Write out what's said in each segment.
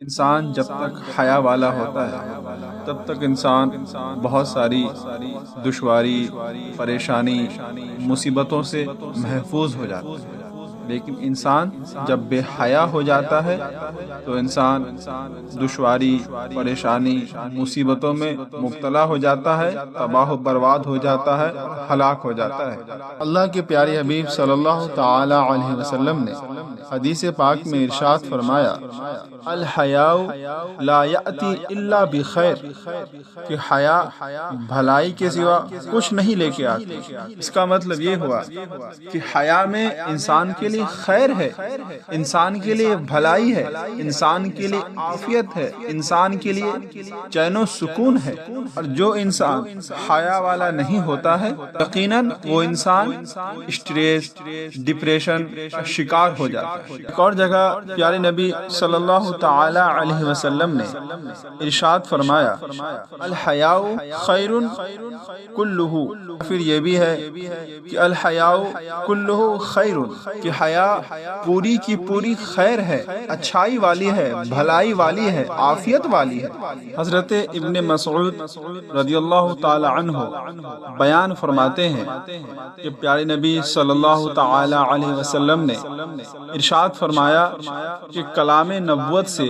انسان جب تک حیا والا ہوتا ہے تب تک انسان بہت ساری دشواری، پریشانی، مصیبتوں سے محفوظ ہو جاتا ہے۔ لیکن انسان جب بے حیا ہو جاتا ہے تو انسان دشواری، پریشانی، مصیبتوں میں مبتلا ہو جاتا ہے، تباہ و برباد ہو جاتا ہے، ہلاک ہو جاتا ہے۔ اللہ کے پیارے حبیب صلی اللہ تعالی علیہ وسلم نے حدیث پاک میں ارشاد فرمایا، الحیاء لا یأتی الا بخیر، کہ حیا بھلائی کے سوا کچھ نہیں لے کے آتی۔ اس کا مطلب یہ ہوا کہ حیا میں انسان کے لیے خیر ہے، انسان کے لیے بھلائی ہے، انسان کے لیے عافیت ہے، انسان کے لیے چین و سکون ہے۔ اور جو انسان حیا والا نہیں ہوتا ہے یقیناً وہ انسان اسٹریس، ڈپریشن کا شکار ہو جاتا ہے۔ ایک اور جگہ پیارے نبی صلی اللہ تعالی علیہ وسلم نے ارشاد فرمایا، الحیاء خیر کلہ، پھر یہ بھی ہے کہ الحیاء کلہ خیر، کہ حیا پوری کی پوری خیر ہے، اچھائی والی ہے، بھلائی والی ہے، عافیت والی ہے۔ حضرت ابن مسعود رضی اللہ تعالی عنہ بیان فرماتے ہیں کہ پیارے نبی صلی اللہ تعالی علیہ وسلم نے ارشاد فرمایا کہ کلام نبوت سے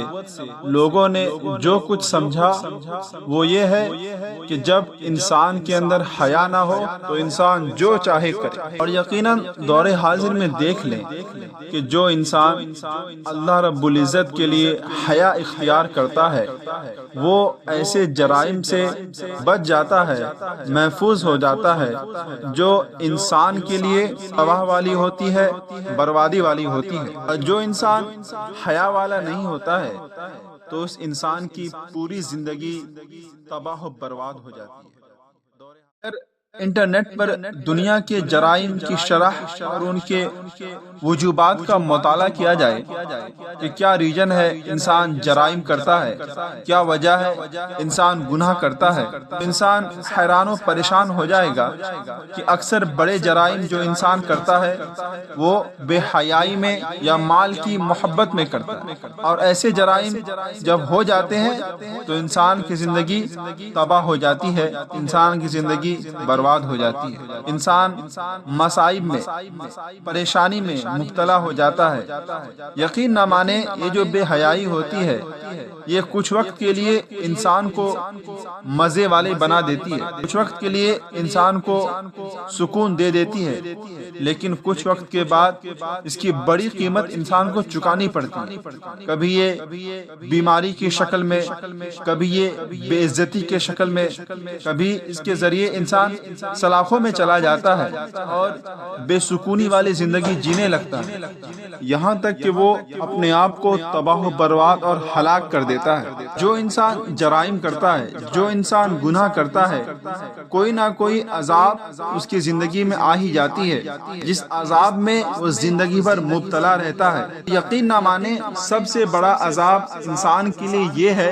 لوگوں نے جو کچھ سمجھا وہ یہ ہے کہ جب انسان کے اندر حیا نہ ہو تو انسان جو چاہے کرے۔ اور یقیناً دور حاضر میں دیکھ لیں کہ جو انسان اللہ رب العزت کے لیے حیا اختیار کرتا ہے وہ ایسے جرائم سے بچ جاتا ہے، محفوظ ہو جاتا ہے جو انسان کے لیے تباہ والی ہوتی ہے، بربادی والی ہوتی ہے۔ اور جو انسان حیا والا نہیں ہوتا ہے تو اس انسان کی پوری زندگی تباہ و برباد ہو جاتی ہے۔ انٹرنیٹ پر دنیا کے جرائم کی شرح اور ان کے وجوبات کا مطالعہ کیا جائے کہ کیا ریجن ہے انسان جرائم کرتا ہے، کیا وجہ ہے انسان گناہ کرتا ہے، انسان حیران و پریشان ہو جائے گا کہ اکثر بڑے جرائم جو انسان کرتا ہے وہ بے حیائی میں یا مال کی محبت میں کرتا ہے۔ اور ایسے جرائم جب ہو جاتے ہیں تو انسان کی زندگی تباہ ہو جاتی ہے، انسان کی زندگی برباد ہو جاتی ہے، انسان مصائب میں، پریشانی میں مبتلا ہو جاتا ہے۔ یقین نہ مانے یہ جو بے حیائی ہوتی ہے یہ کچھ وقت کے لیے انسان کو مزے والے بنا دیتی ہے، کچھ وقت کے لیے انسان کو سکون دے دیتی ہے، لیکن کچھ وقت کے بعد اس کی بڑی قیمت انسان کو چکانی پڑتی ہے۔ کبھی یہ بیماری کی شکل میں، کبھی یہ بے عزتی کے شکل میں، کبھی اس کے ذریعے انسان سلاخوں میں چلا جاتا ہے اور بے سکونی والی زندگی جینے لگتا ہے، یہاں تک کہ وہ اپنے آپ کو تباہ و برباد اور ہلاک کر دیتا ہے۔ جو انسان جرائم کرتا ہے، جو انسان گناہ کرتا ہے، کوئی نہ کوئی عذاب اس کی زندگی میں آ ہی جاتی ہے جس عذاب میں وہ زندگی بھر مبتلا رہتا ہے۔ یقین نہ مانے سب سے بڑا عذاب انسان کے لیے یہ ہے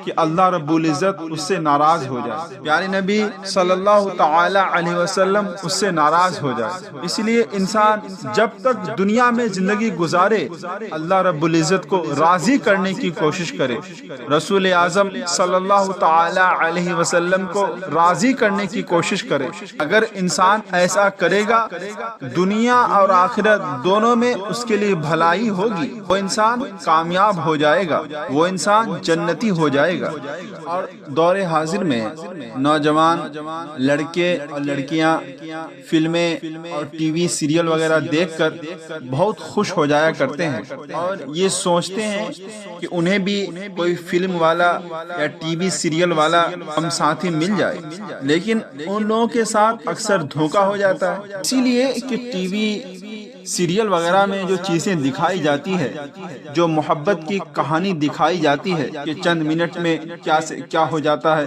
کہ اللہ رب العزت اس سے ناراض ہو جائے، پیارے نبی صلی اللہ تعالی علیہ وسلم اس سے ناراض ہو جائے۔ اس لیے انسان جب تک دنیا میں زندگی گزارے اللہ رب العزت کو راضی کرنے کی کوشش کرے، رسول اعظم صلی اللہ تعالی علیہ وسلم کو راضی کرنے کی کوشش کرے۔ اگر انسان ایسا کرے گا دنیا اور آخرت دونوں میں اس کے لیے بھلائی ہوگی، وہ انسان کامیاب ہو جائے گا، وہ انسان جنتی ہو جائے گا۔ اور دور حاضر میں نوجوان لڑکے اور لڑکیاں فلمیں اور ٹی وی سیریل وغیرہ دیکھ کر بہت خوش ہو جایا کرتے ہیں اور یہ سوچتے ہیں کہ انہیں بھی کوئی فلم والا یا ٹی وی سیریل والا ہم ساتھی مل جائے، لیکن ان لوگوں کے ساتھ اکثر دھوکا ہو جاتا ہے۔ اسی لیے کہ ٹی وی سیریل وغیرہ میں جو چیزیں دکھائی جاتی ہے، جو محبت کی کہانی دکھائی جاتی ہے کہ چند منٹ میں کیا ہو جاتا ہے،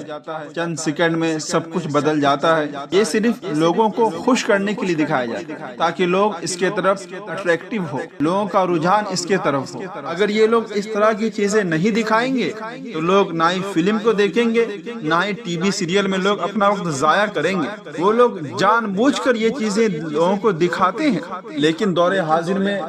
چند سیکنڈ میں سب کچھ بدل جاتا ہے، یہ صرف لوگوں کو خوش کرنے کے لیے دکھایا جاتا ہے تاکہ لوگ اس کے طرف اٹریکٹیو ہو، لوگوں کا رجحان اس کے طرف ہو۔ اگر یہ لوگ اس طرح کی چیزیں نہیں دکھائیں گے تو لوگ نہ ہی فلم کو دیکھیں گے، نہ ہی ٹی وی سیریل میں لوگ اپنا وقت ضائع کریں گے۔ وہ لوگ جان بوجھ کر یہ چیزیں لوگوں کو دکھاتے ہیں، لیکن لیکن دور حاضر میں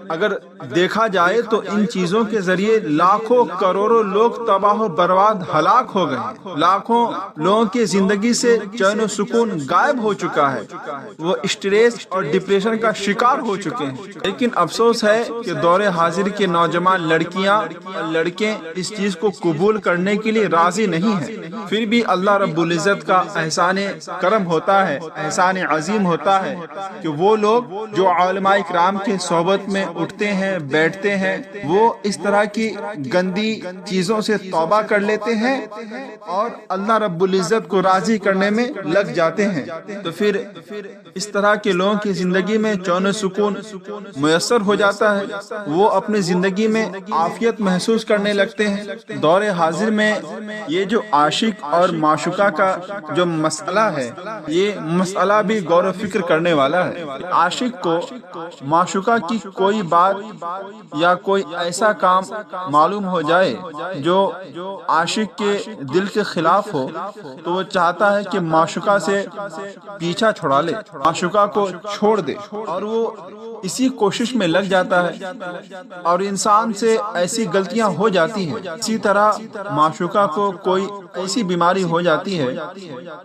اگر دیکھا جائے تو ان چیزوں کے ذریعے لاکھوں کروڑوں لوگ تباہ و برباد ہلاک ہو گئے، لاکھوں لوگوں کی زندگی سے چین و سکون غائب ہو چکا ہے، وہ اسٹریس اور ڈپریشن کا شکار ہو چکے ہیں۔ لیکن افسوس ہے کہ دور حاضر کے نوجوان لڑکیاں اور لڑکے اس چیز کو قبول کرنے کے لیے راضی نہیں ہیں۔ پھر بھی اللہ رب العزت کا احسان کرم ہوتا ہے، احسان عظیم ہوتا ہے کہ وہ لوگ جو علماء کرام کے صحبت میں اٹھتے ہیں بیٹھتے ہیں، وہ اس طرح کی گندی چیزوں سے توبہ کر لیتے ہیں اور اللہ رب العزت کو راضی کرنے میں لگ جاتے ہیں۔ تو پھر اس طرح کے لوگوں کی زندگی میں چین و سکون میسر ہو جاتا ہے، وہ اپنی زندگی میں عافیت محسوس کرنے لگتے ہیں۔ دور حاضر میں یہ جو عاشق اور معشوقہ کا جو مسئلہ ہے، یہ مسئلہ بھی غور و فکر کرنے والا ہے۔ عاشق کو معشوقہ کی کوئی بات یا کوئی ایسا کام معلوم ہو جائے جو عاشق کے دل کے خلاف ہو تو وہ چاہتا ہے کہ معشوقہ سے پیچھا چھڑا لے، معشوقہ کو چھوڑ دے، اور وہ اسی کوشش میں لگ جاتا ہے اور انسان سے ایسی غلطیاں ہو جاتی ہیں۔ اسی طرح معشوقہ کو کوئی ایسی بیماری ہو جاتی ہے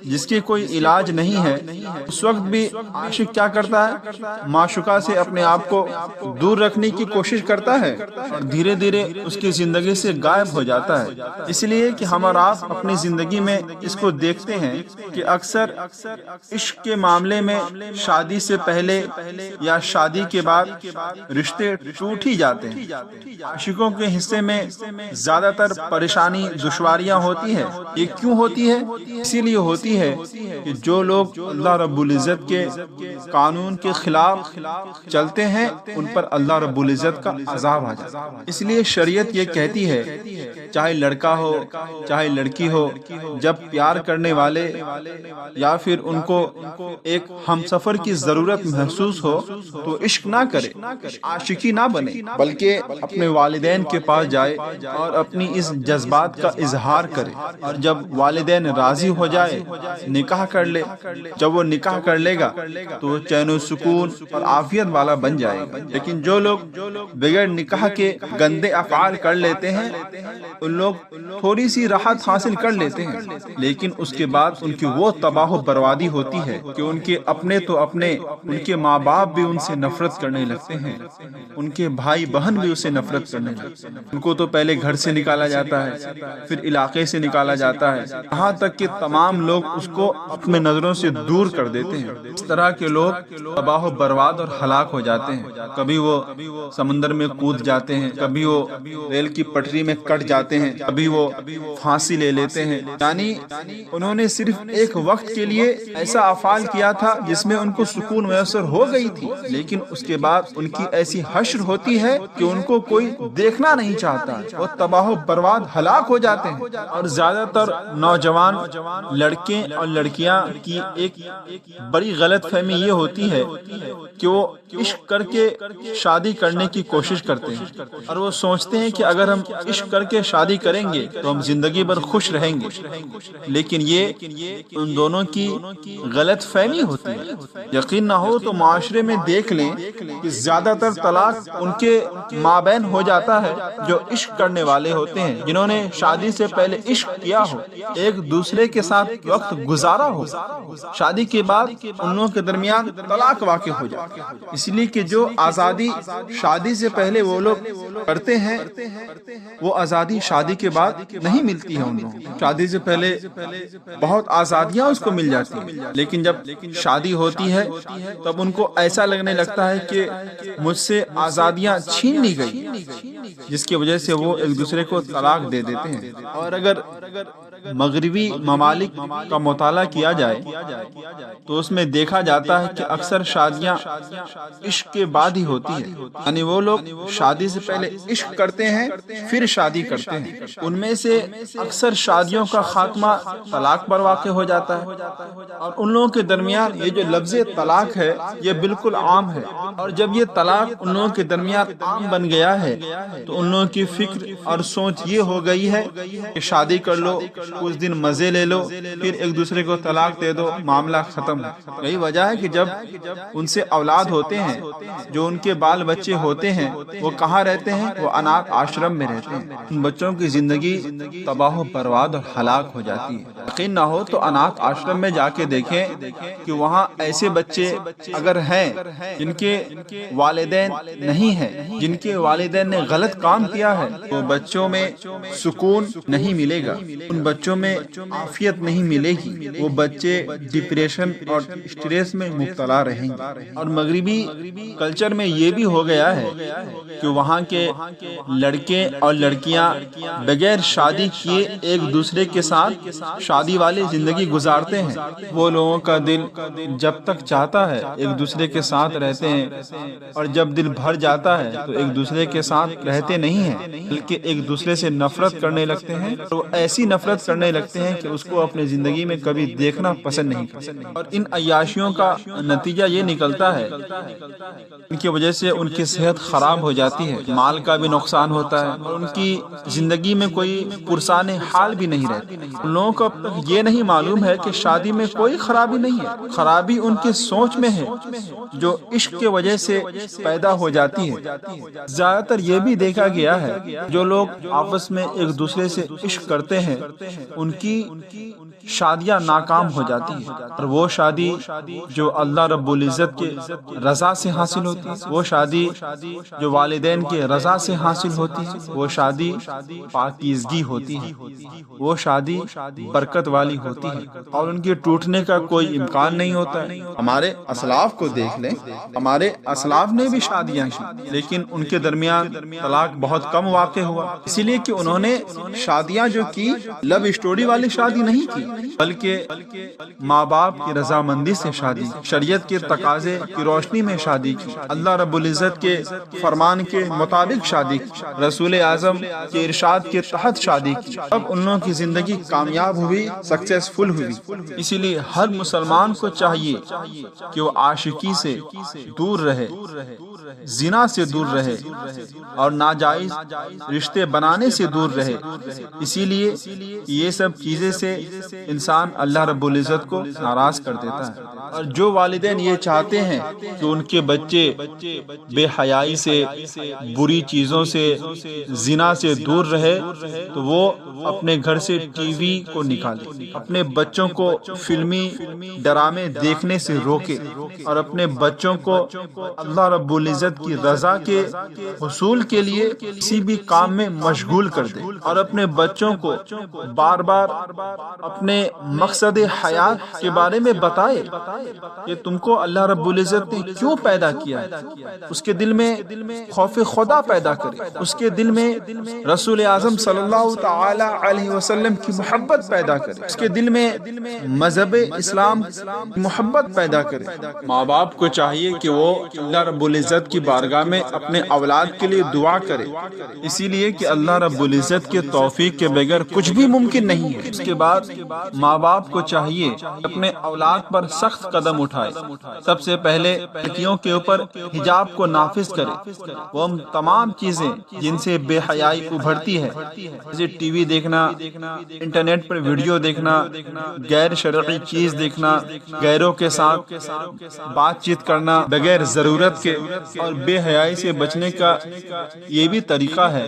جس کی کوئی علاج نہیں ہے، اس وقت بھی عاشق کیا کرتا ہے؟ معشوقہ سے اپنے آپ کو دور رکھنے کی کوشش کرتا ہے اور دھیرے دھیرے اس کی زندگی سے غائب ہو جاتا ہے۔ اس لیے کہ ہم اور آپ اپنی زندگی میں اس کو دیکھتے ہیں کہ اکثر عشق کے معاملے میں شادی سے پہلے یا شادی کے بعد رشتے ٹوٹ ہی جاتے ہیں۔ عاشقوں کے حصے میں زیادہ تر پریشانی دشواریاں ہوتی ہے۔ یہ کیوں ہوتی ہے؟ اسی لیے ہوتی ہے کہ جو لوگ اللہ رب العزت کے قانون کے خلاف چلتے ہیں ان پر اللہ رب العزت کا عذاب آ جاتا ہے۔ اس لیے شریعت یہ کہتی ہے چاہے لڑکا ہو چاہے لڑکی ہو، جب پیار کرنے والے یا پھر ان کو ایک ہم سفر کی ضرورت محسوس ہو تو عشق نہ کرے، عاشقی نہ بنے، بلکہ اپنے والدین کے پاس جائے اور اپنی اس جذبات کا اظہار کرے، اور جب والدین راضی ہو جائے نکاح کر لے۔ جب وہ نکاح کر لے گا تو وہ چین و سکون اور عافیت والا بن جائے گا۔ لیکن جو لوگ بغیر نکاح کے گندے افعال کر لیتے ہیں ان لوگ تھوڑی سی راحت حاصل کر لیتے ہیں، لیکن اس کے بعد ان کی وہ تباہ و بربادی ہوتی ہے کہ ان کے اپنے تو اپنے، ان کے ماں باپ بھی ان سے نفرت کرنے لگتے ہیں، ان کے بھائی بہن بھی اس سے نفرت کرنے لگتے ہیں۔ ان کو تو پہلے گھر سے نکالا جاتا ہے، پھر علاقے سے نکالا جاتا ہے، یہاں تک کہ تمام لوگ اس کو اپنے نظروں سے دور کر دیتے ہیں۔ اس طرح کے لوگ تباہ و برباد اور ہلاک ہو جاتے ہیں۔ کبھی وہ سمندر میں کود جاتے ہیں، کبھی وہ ریل کی پٹری میں کٹ جاتے ہیں، کبھی وہ پھانسی لے لیتے ہیں۔ یعنی انہوں نے صرف ایک وقت کے لیے ایسا افعال کیا تھا جس میں ان کو سکون میسر ہو گئی تھی، لیکن اس کے بعد ان کی ایسی حشر ہوتی ہے کہ ان کو کوئی دیکھنا نہیں چاہتا، وہ تباہ و برباد ہلاک ہو جاتے ہیں۔ اور زیادہ تر نوجوان لڑکے اور لڑکیاں کی ایک بڑی غلط فہمی یہ ہوتی ہے کہ وہ عشق کر کے شادی کرنے کی کوشش کرتے ہیں اور وہ سوچتے ہیں کہ اگر ہم عشق کر کے شادی کریں گے تو ہم زندگی بھر خوش رہیں گے، لیکن یہ ان دونوں کی غلط فہمی ہوتی ہے۔ یقین نہ ہو تو معاشرے میں دیکھ لیں کہ زیادہ تر طلاق ان کے مابین ہو جاتا ہے جو عشق کرنے والے ہوتے ہیں، جنہوں نے شادی سے پہلے عشق کیا ہو، ایک دوسرے کے ساتھ وقت گزارا ہو، شادی کے بعد ان لوگوں کے درمیان طلاق واقع ہو جاتی ہے۔ اس لیے کہ جو آزادی شادی سے پہلے وہ لوگ کرتے ہیں وہ آزادی شادی کے بعد نہیں ملتی ہے ان لوگوں کو۔ شادی سے پہلے بہت آزادیاں اس کو مل جاتی ہیں، لیکن جب شادی ہوتی ہے تب ان کو ایسا لگنے لگتا ہے کہ مجھ سے آزادیاں چھین لی گئی، جس کی وجہ سے وہ ایک دوسرے کو طلاق دے دیتے ہیں۔ اور اگر مغربی ممالک کا مطالعہ کیا جائے تو اس میں دیکھا جاتا ہے کہ اکثر شادیاں عشق کے بعد ہی ہوتی ہے، یعنی وہ لوگ شادی سے پہلے عشق کرتے ہیں پھر شادی کرتے ہیں۔ ان میں سے اکثر شادیوں کا خاتمہ طلاق پر واقع ہو جاتا ہے، اور ان لوگوں کے درمیان یہ جو لفظ طلاق ہے یہ بالکل عام ہے، اور جب یہ طلاق ان لوگوں کے درمیان عام بن گیا ہے تو ان لوگوں کی فکر اور سوچ یہ ہو گئی ہے کہ شادی کر لو، کچھ دن مزے لے لو، پھر ایک دوسرے کو طلاق دے دو، معاملہ ختم ہے۔ یہی وجہ ہے کہ جب ان سے اولاد ہوتے ہیں، جو ان کے بال بچے ہوتے ہیں، وہ کہاں رہتے ہیں؟ وہ اناتھ آشرم میں رہتے ہیں۔ ان بچوں کی زندگی تباہ و برباد اور ہلاک ہو جاتی ہے۔ یقین نہ ہو تو اناتھ آشرم میں جا کے دیکھیں کہ وہاں ایسے بچے اگر ہیں جن کے والدین نہیں ہیں، جن کے والدین نے غلط کام کیا ہے، تو بچوں میں سکون نہیں ملے گا، ان بچوں میں عافیت نہیں ملے گی، وہ بچے ڈپریشن اور اسٹریس میں مبتلا رہیں گے۔ اور مغربی کلچر میں یہ بھی ہو گیا ہے کہ وہاں کے لڑکے اور لڑکیاں بغیر شادی کیے ایک دوسرے کے ساتھ شادی والی زندگی گزارتے ہیں۔ وہ لوگوں کا دل جب تک چاہتا ہے ایک دوسرے کے ساتھ رہتے ہیں، اور جب دل بھر جاتا ہے تو ایک دوسرے کے ساتھ رہتے نہیں ہیں، بلکہ ایک دوسرے سے نفرت کرنے لگتے ہیں، تو ایسی نفرت کرنے لگتے ہیں کہ اس کو اپنی زندگی میں کبھی دیکھنا پسند نہیں کرتے۔ اور ان عیاشیوں کا نتیجہ یہ نکلتا ہے، ان کی وجہ سے ان کی صحت خراب ہو جاتی ہے، مال کا بھی نقصان ہوتا ہے، اور ان کی زندگی میں کوئی پرسان حال بھی نہیں رہتی۔ ان لوگوں کو اب تک یہ نہیں معلوم ہے کہ شادی میں کوئی خرابی نہیں ہے، خرابی ان کی سوچ میں ہے جو عشق کی وجہ سے پیدا ہو جاتی ہے۔ زیادہ تر یہ بھی دیکھا گیا ہے جو لوگ آپس میں ایک دوسرے سے عشق کرتے ہیں ان کی شادیاں ناکام ہو جاتی ہیں، اور وہ شادی جو اللہ رب العزت کے رضا سے حاصل ہوتی ہے، وہ شادی جو والدین کے رضا سے حاصل ہوتی ہے، وہ شادی پاکیزگی ہوتی ہے، وہ شادی برکت والی ہوتی ہے، اور ان کے ٹوٹنے کا کوئی امکان نہیں ہوتا ہے۔ ہمارے اسلاف کو دیکھ لیں، ہمارے اسلاف نے بھی شادیاں کی، لیکن ان کے درمیان طلاق بہت کم واقع ہوا، اسی لیے کہ انہوں نے شادیاں جو کی لو اسٹوری والی شادی نہیں کی، بلکہ ماں باپ کی رضامندی سے شادی، شریعت کے تقاضے کی روشنی میں شادی کی، اللہ رب العزت کے فرمان کے مطابق شادی کی، رسول اعظم کے ارشاد کے تحت شادی کی، اب ان لوگوں کی زندگی کامیاب ہوئی، سکسیسفل ہوئی۔ اسی لیے ہر مسلمان کو چاہیے کہ وہ عاشقی سے دور رہے، زنا سے دور رہے، اور ناجائز رشتے بنانے سے دور رہے۔ اسی لیے یہ سب چیزیں سے انسان اللہ رب العزت کو ناراض کر دیتا ہے۔ اور جو والدین یہ چاہتے ہیں کہ ان کے بچے بے حیائی سے، بری چیزوں سے، زنا سے دور رہے، تو وہ اپنے گھر سے ٹی وی کو نکالے، اپنے بچوں کو فلمی ڈرامے دیکھنے سے روکے، اور اپنے بچوں کو اللہ رب العزت کی رضا کے حصول کے لیے کسی بھی کام میں مشغول کر دے، اور اپنے بچوں کو بار بار اپنے مقصد حیات کے بارے میں بتائے کہ تم کو اللہ رب العزت نے کیوں پیدا کیا ہے، اس کے دل میں خوف خدا پیدا کرے، اس کے دل میں رسول اعظم صلی اللہ تعالی علیہ وسلم کی محبت پیدا کرے، اس کے دل میں مذہب اسلام کی محبت پیدا کرے۔ ماں باپ کو چاہیے کہ وہ اللہ رب العزت کی بارگاہ میں اپنے اولاد کے لیے دعا کرے، اسی لیے کہ اللہ رب العزت کے توفیق کے بغیر کچھ بھی ممکن نہیں ہے۔ اس کے بعد ماں باپ کو چاہیے اپنے اولاد پر سخت قدم اٹھائے، سب سے پہلے لڑکیوں کے اوپر حجاب کو نافذ کرے، وہ تمام چیزیں جن سے بے حیائی ابھرتی ہے، جیسے ٹی وی دیکھنا، انٹرنیٹ پر ویڈیو دیکھنا، غیر شرعی چیز دیکھنا، غیروں کے ساتھ بات چیت کرنا بغیر ضرورت کے، اور بے حیائی سے بچنے کا یہ بھی طریقہ ہے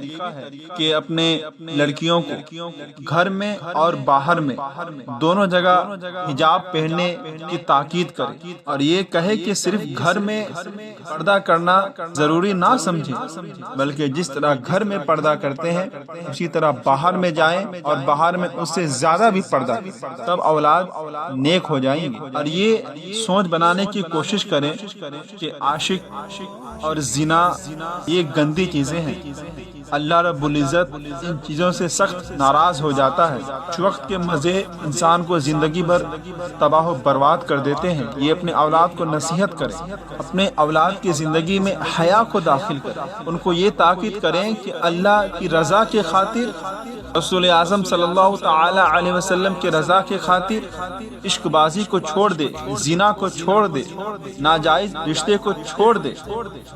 کہ اپنے لڑکیوں کو گھر میں اور باہر میں دونوں جگہ حجاب پہننے کی تاکید کرے، اور یہ کہے کہ صرف گھر میں پردہ کرنا ضروری نہ سمجھے، بلکہ جس طرح گھر میں پردہ کرتے ہیں اسی طرح باہر میں جائیں، اور باہر میں اس سے زیادہ بھی پردہ، تب اولاد نیک ہو جائیں گے۔ اور یہ سوچ بنانے کی کوشش کریں کہ عاشق اور زنا یہ گندی چیزیں ہیں، اللہ رب العزت ان چیزوں سے سخت ناراض ہو جاتا ہے۔ کچھ وقت کے مزے انسان کو زندگی بھر تباہ و برباد کر دیتے ہیں۔ یہ اپنے اولاد کو نصیحت کریں، اپنے اولاد کی زندگی میں حیا کو داخل کریں، ان کو یہ تاکید کریں کہ اللہ کی رضا کے خاطر رسول اعظم صلی اللہ تعالی علیہ وسلم کی رضا کی خاطر عشق بازی کو چھوڑ دے، زنا کو چھوڑ دے، ناجائز رشتے کو چھوڑ دے،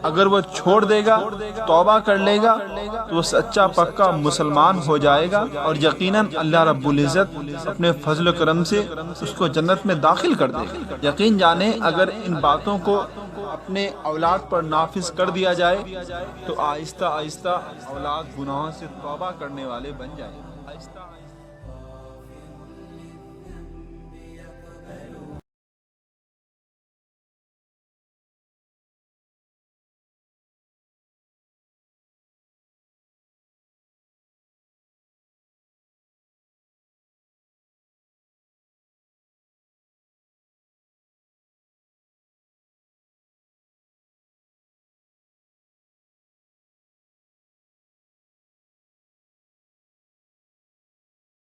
اگر وہ چھوڑ دے گا، توبہ کر لے گا تو وہ سچا پکا مسلمان ہو جائے گا، اور یقیناً اللہ رب العزت اپنے فضل و کرم سے اس کو جنت میں داخل کر دے گا۔ یقین جانیں اگر ان باتوں کو اپنے اولاد پر نافذ کر دیا جائے تو آہستہ آہستہ اولاد گناہوں سے توبہ کرنے والے بن جائیں۔